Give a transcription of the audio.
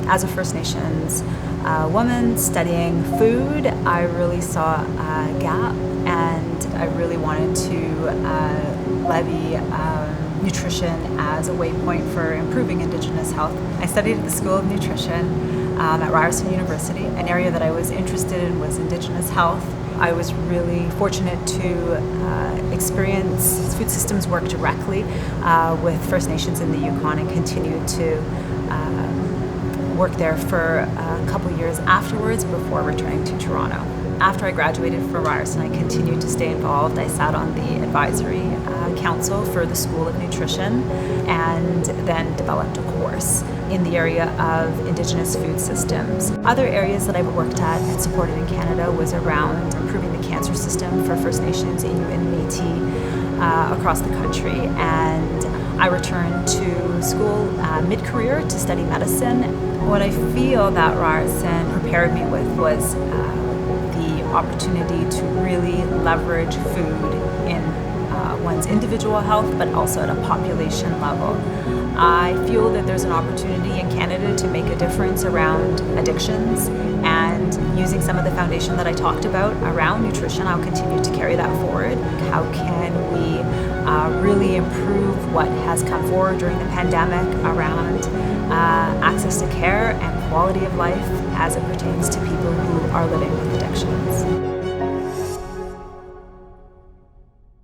As a First Nations woman studying food, I really saw a gap, and I really wanted to levy nutrition as a waypoint for improving Indigenous health. I studied at the School of Nutrition at Ryerson University. An area that I was interested in was Indigenous health. I was really fortunate to experience food systems work directly with First Nations in the Yukon, and continued to work there for a couple years afterwards before returning to Toronto. After I graduated from Ryerson, I continued to stay involved. I sat on the advisory council for the School of Nutrition, and then developed a course in the area of Indigenous Food Systems. Other areas that I've worked at and supported in Canada was around improving the cancer system for First Nations, Inuit and Métis across the country. And I returned to school mid-career to study medicine. What I feel that Ryerson prepared me with was the opportunity to really leverage food in one's individual health, but also at a population level. I feel that there's an opportunity in Canada to make a difference around addictions, and using some of the foundation that I talked about around nutrition, I'll continue to carry that forward. How can we really improve what has come forward during the pandemic around access to care and quality of life as it pertains to people who are living with addictions?